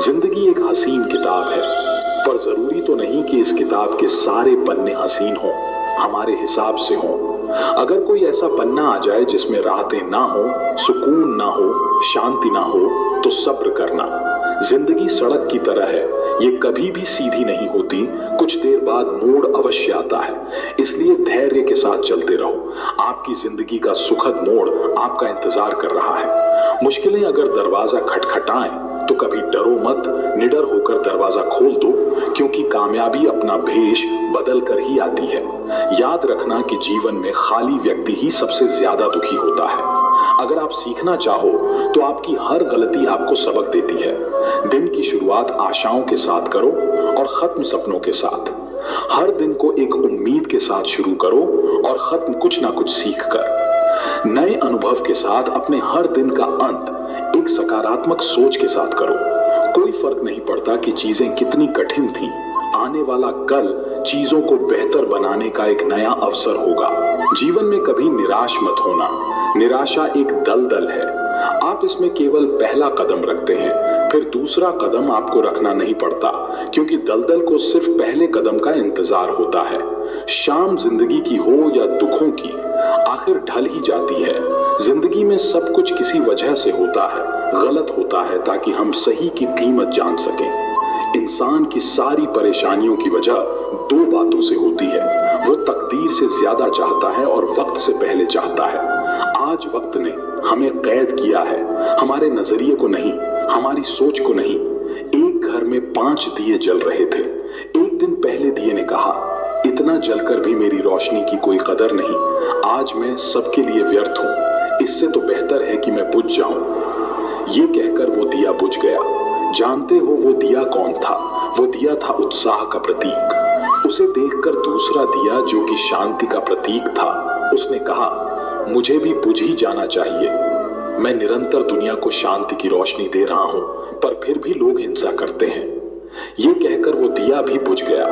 जिंदगी एक हसीन किताब है, पर जरूरी तो नहीं कि इस किताब के सारे पन्ने हसीन हों, हमारे हिसाब से हों। अगर कोई ऐसा पन्ना आ जाए जिसमें राहतें ना हो, सुकून ना हो, शांति ना हो, तो सब्र करना। जिंदगी सड़क की तरह है, ये कभी भी सीधी नहीं होती, कुछ देर बाद मोड़ अवश्य आता है। इसलिए धैर्य के साथ चलते रहो, आपकी जिंदगी का सुखद मोड़ आपका इंतजार कर रहा है। मुश्किलें अगर दरवाजा खटखटाएं तो कभी डरो मत, निडर होकर दरवाजा खोल दो, क्योंकि कामयाबी अपना भेष बदल कर ही आती है। याद रखना कि जीवन में खाली व्यक्ति ही सबसे ज्यादा दुखी होता है। अगर आप सीखना चाहो तो आपकी हर गलती आपको सबक देती है। दिन की शुरुआत आशाओं के साथ करो और खत्म सपनों के साथ। हर दिन को एक उम्मीद के साथ शुरू करो और खत्म कुछ ना कुछ सीख कर। नए अनुभव के साथ अपने हर दिन का अंत एक सकारात्मक सोच के साथ करो। कोई फर्क नहीं पड़ता कि चीजें कितनी कठिन थीं, आने वाला कल चीजों को बेहतर बनाने का एक नया अवसर होगा। जीवन में कभी निराश मत होना, निराशा एक दलदल है। आप इसमें केवल पहला कदम रखते हैं, फिर दूसरा कदम आपको रखना नहीं पड़ता, क्योंकि दलदल को सिर्फ पहले कदम का इंतजार होता है। शाम जिंदगी की हो या दुखों की, आखिर ढल ही जाती है। जिंदगी में सब कुछ किसी वजह से होता है, गलत होता है, ताकि हम सही की कीमत जान सकें। इंसान की सारी परेशानियों की वजह दो बातों से होती है, वो तकदीर से ज्यादा चाहता है और वक्त से पहले चाहता है। आज वक्त ने हमें कैद किया है, हमारे नजरिए को नहीं, हमारी सोच को नहीं। एक घर में 5 दिए जल रहे थे। एक दिन पहले दिए ने कहा, इतना जलकर भी मेरी रोशनी की कोई कदर नहीं, आज मैं सबके लिए व्यर्थ हूं, इससे तो बेहतर है कि मैं बुझ जाऊं। ये कहकर वो दिया बुझ गया। जानते हो वो दिया कौन था? वो दिया था उत्साह का प्रतीक। उसे देखकर दूसरा दिया, जो कि शांति का प्रतीक था, उसने कहा, मुझे भी बुझ ही जाना चाहिए। मैं निरंतर दुनिया को शांति की रोशनी दे रहा हूं, पर फिर भी लोग हिंसा करते हैं। ये कहकर वो दिया भी बुझ गया।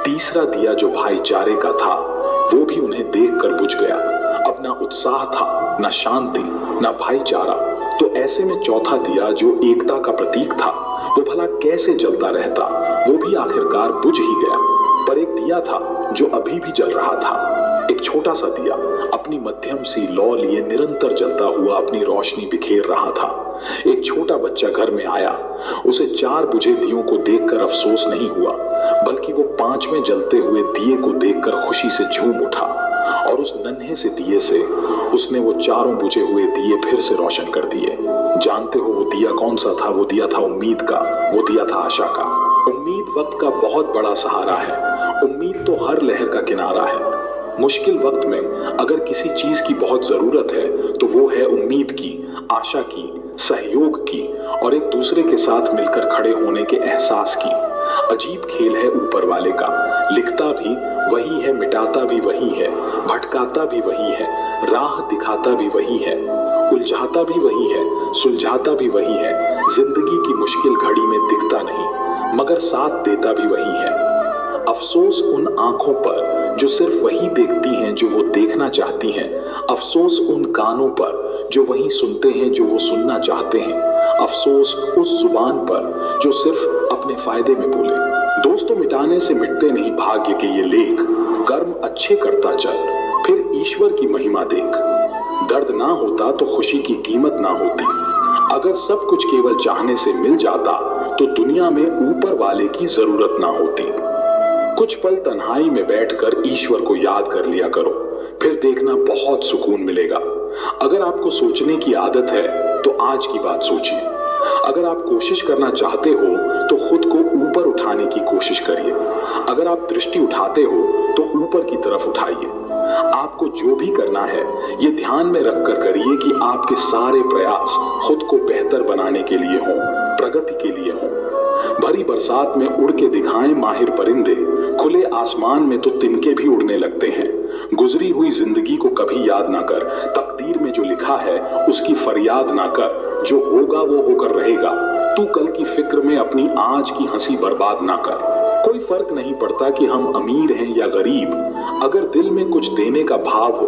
तीसरा दिया, जो भाईचारे का था, वो भी उन्हें देखकर बुझ गया। अब ना उत्साह था, ना शांति, ना भाईचारा। तो ऐसे में चौथा दिया, जो एकता का प्रतीक था, वो भला कैसे जलता रहता? वो भी आखिरकार बुझ ही गया। पर एक दिया था जो अभी भी जल रहा था, एक छोटा सा दिया, अपनी मध्यम सी लौ लिए निरंतर जलता हुआ अपनी रोशनी बिखेर रहा था। एक छोटा बच्चा घर में आया। उसे 4 बुझे दियों को देखकर अफसोस नहीं हुआ, बल्कि वो 5वें जलते हुए दिए को देखकर खुशी से झूम उठा, और उस नन्हे से दिए से उसने वो 4 बुझे हुए दिए फिर से रोशन कर दिए। जानते हो वो दिया कौन सा था? वो दिया था उम्मीद का, वो दिया था आशा का। उम्मीद वक्त का बहुत बड़ा सहारा है। उम्मीद तो हर लहर का किनारा है। मुश्किल वक्त में अगर किसी चीज की बहुत जरूरत है तो वो है उम्मीद की, आशा की, सहयोग की और एक दूसरे के साथ मिलकर खड़े होने के एहसास की। अजीब खेल है ऊपर वाले का, लिखता भी वही है, मिटाता भी वही है, भटकाता भी वही है, राह दिखाता भी वही है, उलझाता भी वही है, सुलझाता भी वही है। जिंदगी की मुश्किल घड़ी में दिखता नहीं, मगर साथ देता भी वही है। अफसोस उन आंखों पर जो सिर्फ वही देखती हैं जो वो देखना चाहती हैं। अफसोस उन कानों पर जो वही सुनते हैं जो वो सुनना चाहते हैं। अफसोस उस जुबान पर जो सिर्फ अपने फायदे में बोले। दोस्तों, मिटाने से मिटते नहीं भाग्य के ये लेख। कर्म अच्छे करता चल, फिर ईश्वर की महिमा देख। दर्द ना होता तो खुशी की कीमत ना होती। अगर सब कुछ केवल चाहने से मिल जाता तो दुनिया में ऊपर वाले की जरूरत ना होती। कुछ पल तन्हाई में बैठकर ईश्वर को याद कर लिया करो, फिर देखना बहुत सुकून मिलेगा। अगर आपको सोचने की आदत है तो आज की बात सोचिए। अगर आप कोशिश करना चाहते हो तो खुद को ऊपर उठाने की कोशिश करिए। अगर आप दृष्टि उठाते हो तो ऊपर की तरफ उठाइए। आपको जो भी करना है ये ध्यान में रखकर करिए कि आपके सारे प्रयास खुद को बेहतर बनाने के लिए हों, प्रगति के लिए हों। भरी बरसात में उड़ के दिखाएं माहिर परिंदे, खुले आसमान में तो तिनके भी उड़ने लगते हैं। गुजरी हुई जिंदगी को कभी याद ना कर, तकदीर में जो लिखा है उसकी फरियाद ना कर। जो होगा वो होकर रहेगा। तू कल की फिक्र में अपनी आज की हंसी बर्बाद ना कर। कोई फर्क नहीं पड़ता कि हम अमीर हैं या गरीब, अगर दिल में कुछ देने का भाव हो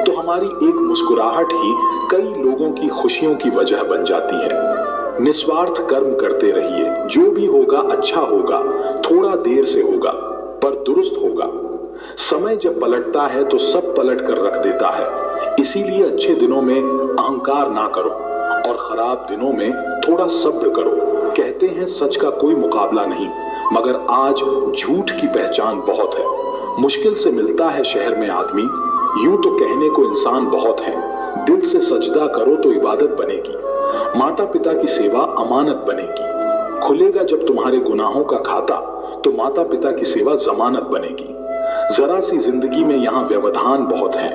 तो हमारी एक मुस्कुराहट ही कई लोगों की खुशियों की वजह बन जाती है। निस्वार्थ कर्म करते रहिए। जो भी होगा अच्छा होगा, थोड़ा देर से होगा पर दुरुस्त होगा। समय जब पलटता है तो सब पलट कर रख देता है। इसीलिए अच्छे दिनों में अहंकार ना करो और खराब दिनों में थोड़ा सब्र करो। कहते हैं सच का कोई मुकाबला नहीं, मगर आज झूठ की पहचान बहुत है। मुश्किल से मिलता है शहर में आदमी, यूं तो कहने को इंसान बहुत है। दिल से सजदा करो तो इबादत बनेगी। माता पिता की सेवा अमानत बनेगी। खुलेगा जब तुम्हारे गुनाहों का खाता तो माता पिता की सेवा जमानत बनेगी। जरा सी जिंदगी में यहाँ व्यवधान बहुत हैं,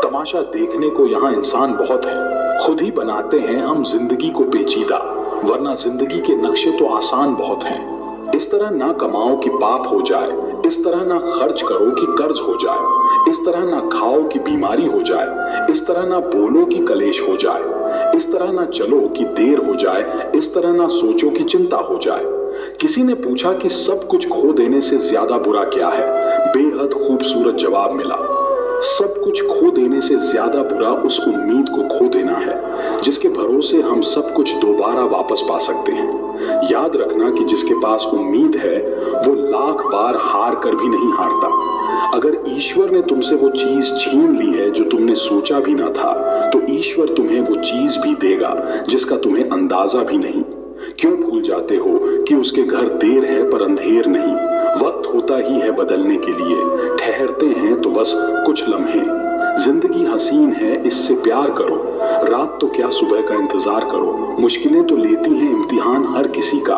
तमाशा देखने को यहाँ इंसान बहुत है। खुद ही बनाते हैं हम जिंदगी को पेचीदा, वरना जिंदगी के नक्शे तो आसान बहुत हैं। इस तरह ना कमाओ कि पाप हो जाए, इस तरह ना खर्च करो कि कर्ज हो जाए, इस तरह ना खाओ कि बीमारी हो जाए, इस तरह ना बोलो कि कलेश हो जाए, इस तरह ना चलो कि देर हो जाए, इस तरह ना सोचो कि चिंता हो जाए। किसी ने पूछा कि सब कुछ खो देने से ज्यादा बुरा क्या है? बेहद खूबसूरत जवाब मिला, सब कुछ खो देने से ज्यादा बुरा उस उम्मीद को खो देना है जिसके भरोसे हम सब कुछ दोबारा वापस पा सकते हैं। याद रखना कि जिसके पास उम्मीद है वो लाख बार हार कर भी नहीं हारता। अगर ईश्वर ने तुमसे वो चीज छीन ली है जो तुमने सोचा भी ना था, तो ईश्वर तुम्हें वो चीज भी देगा जिसका तुम्हें अंदाजा भी नहीं। क्यों भूल जाते हो कि उसके घर देर है पर अंधेर नहीं? वक्त होता ही है बदलने के लिए, ठहरते हैं तो बस कुछ लम्हे। जिंदगी हसीन है, इससे प्यार करो। रात तो क्या सुबह का इंतजार करो। मुश्किलें तो लेती हैं इम्तिहान हर किसी का,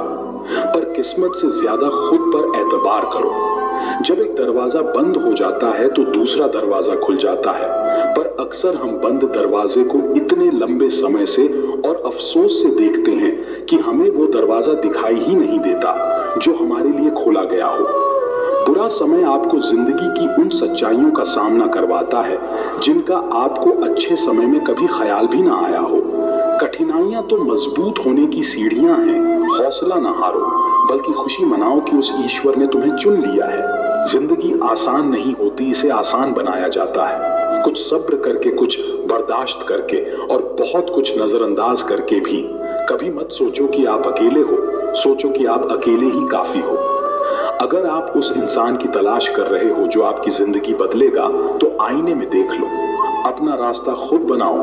पर किस्मत से ज्यादा खुद पर एतबार करो। जब एक दरवाजा बंद हो जाता है तो दूसरा दरवाजा खुल जाता है, पर अक्सर हम बंद दरवाजे को इतने लंबे समय से और अफसोस से देखते हैं कि हमें वो दरवाजा दिखाई ही नहीं देता जो हमारे लिए खोला गया हो। बुरा समय आपको जिंदगी की उन सच्चाइयों का सामना करवाता है जिनका आपको अच्छे समय में कभी ख्याल भी ना आया हो। कठिनाइयां तो मजबूत होने की सीढ़ियां हैं। हौसला ना हारो, बल्कि खुशी मनाओ कि उस ईश्वर ने तुम्हें चुन लिया है। जिंदगी आसान नहीं होती, इसे आसान बनाया जाता है। कुछ सब्र करके, कुछ बर्दाश्त करके और बहुत कुछ नजरअंदाज करके भी। कभी मत सोचो कि आप अकेले हो, सोचो कि आप अकेले ही काफी हो। अगर आप उस इंसान की तलाश कर रहे हो जो आपकी जिंदगी बदलेगा, तो आईने में देख लो। अपना रास्ता खुद बनाओ।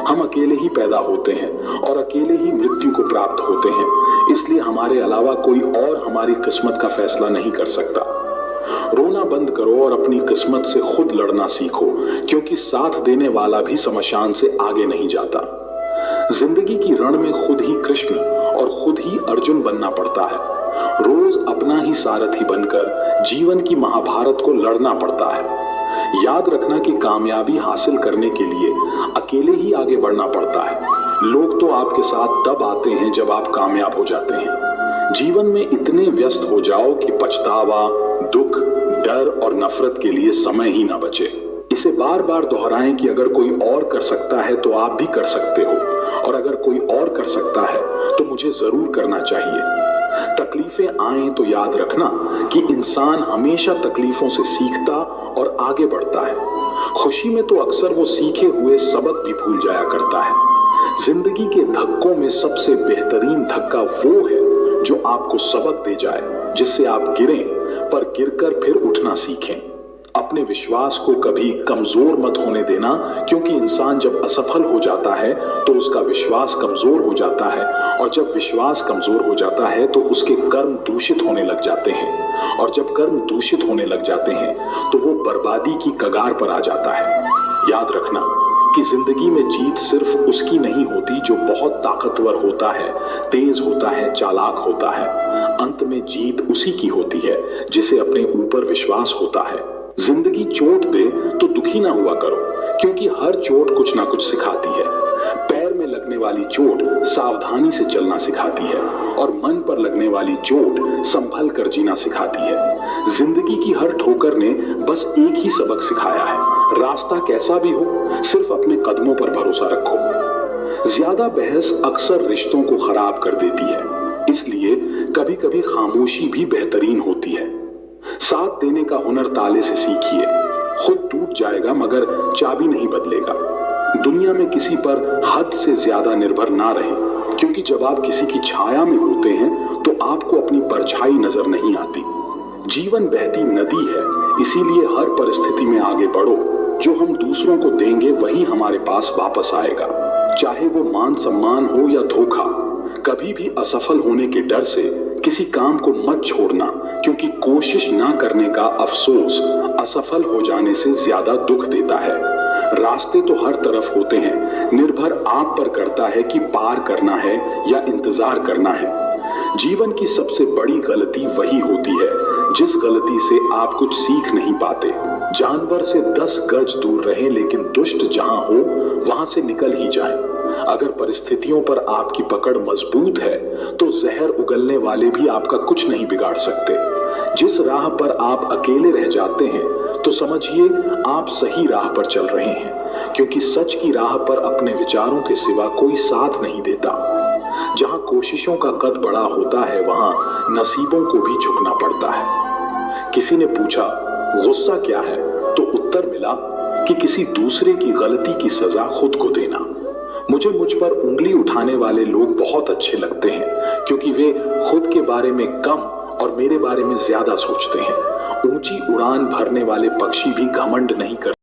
हम अकेले ही पैदा होते हैं और अकेले ही मृत्यु को प्राप्त होते हैं, इसलिए हमारे अलावा कोई और हमारी किस्मत का फैसला नहीं कर सकता। रोना बंद करो और अपनी किस्मत से खुद लड़ना सीखो, क्योंकि साथ देने वाला भी शमशान से आगे नहीं जाता। जिंदगी की रण में खुद ही कृष्ण और खुद ही अर्जुन बनना पड़ता है। रोज अपना ही सारथी बनकर जीवन की महाभारत को लड़ना पड़ता है। याद रखना कि कामयाबी हासिल करने के लिए अकेले ही आगे बढ़ना पड़ता है। लोग तो आपके साथ तब आते हैं जब आप कामयाब हो जाते हैं। जीवन में इतने व्यस्त हो जाओ कि पछतावा, दुख, डर और नफरत के लिए समय ही ना बचे। इसे बार बार दोहराएं कि अगर कोई और कर सकता है तो आप भी कर सकते हो, और अगर कोई और कर सकता है तो मुझे जरूर करना चाहिए। तकलीफें आए तो याद रखना कि इंसान हमेशा तकलीफों से सीखता और आगे बढ़ता है। खुशी में तो अक्सर वो सीखे हुए सबक भी भूल जाया करता है। जिंदगी के धक्कों में सबसे बेहतरीन धक्का वो है जो आपको सबक दे जाए, जिससे आप गिरें पर गिरकर फिर उठना सीखें। अपने विश्वास को कभी कमजोर मत होने देना, क्योंकि इंसान जब असफल हो जाता है तो उसका विश्वास कमजोर हो जाता है, और जब विश्वास कमजोर हो जाता है तो उसके कर्म दूषित होने लग जाते हैं, और जब कर्म दूषित होने लग जाते हैं तो वो बर्बादी की कगार पर आ जाता है। याद रखना कि जिंदगी में जीत सिर्फ उसकी नहीं होती जो बहुत ताकतवर होता है, तेज होता है, चालाक होता है। अंत में जीत उसी की होती है जिसे अपने ऊपर विश्वास होता है। जिंदगी चोट दे तो दुखी ना हुआ करो, क्योंकि हर चोट कुछ ना कुछ सिखाती है। पैर में लगने वाली चोट सावधानी से चलना सिखाती है, और मन पर लगने वाली चोट संभल कर जीना सिखाती है। जिंदगी की हर ठोकर ने बस एक ही सबक सिखाया है, रास्ता कैसा भी हो, सिर्फ अपने कदमों पर भरोसा रखो। ज्यादा बहस अक्सर रिश्तों को खराब कर देती है, इसलिए कभी कभी खामोशी भी बेहतरीन होती है। साथ देने का हुनर ताले से सीखिए। खुद टूट जाएगा मगर चाबी नहीं बदलेगा। दुनिया में किसी पर हद से ज्यादा निर्भर ना रहें, क्योंकि जब आप किसी की छाया में होते हैं तो आपको अपनी परछाई नजर नहीं आती। जीवन बहती नदी है, इसीलिए हर परिस्थिति में आगे बढ़ो। जो हम दूसरों को देंगे वही हमारे पास वापस आएगा, चाहे वो मान सम्मान हो या धोखा। कभी भी असफल होने के डर से किसी काम को मत छोड़ना, क्योंकि कोशिश ना करने का अफसोस असफल हो जाने से ज्यादा दुख देता है। रास्ते तो हर तरफ होते हैं, निर्भर आप पर करता है कि पार करना है या इंतजार करना है। जीवन की सबसे बड़ी गलती वही होती है जिस गलती से आप कुछ सीख नहीं पाते। जानवर से 10 गज दूर रहें, लेकिन दुष्ट जहां हो वहां से निकल ही जाए। अगर परिस्थितियों पर आपकी पकड़ मजबूत है तो जहर उगलने वाले भी आपका कुछ नहीं बिगाड़ सकते। जिस राह पर आप अकेले रह जाते हैं तो समझिए आप सही राह पर चल रहे हैं, क्योंकि सच की राह पर अपने विचारों के सिवा कोई साथ नहीं देता। जहां कोशिशों का कद बड़ा होता है वहां नसीबों को भी झुकना पड़ता है। किसी ने पूछा गुस्सा क्या है, तो उत्तर मिला कि किसी दूसरे की गलती की सजा खुद को देना। मुझे मुझ पर उंगली उठाने वाले लोग बहुत अच्छे लगते हैं, क्योंकि वे खुद के बारे में कम और मेरे बारे में ज्यादा सोचते हैं। ऊंची उड़ान भरने वाले पक्षी भी घमंड नहीं करते।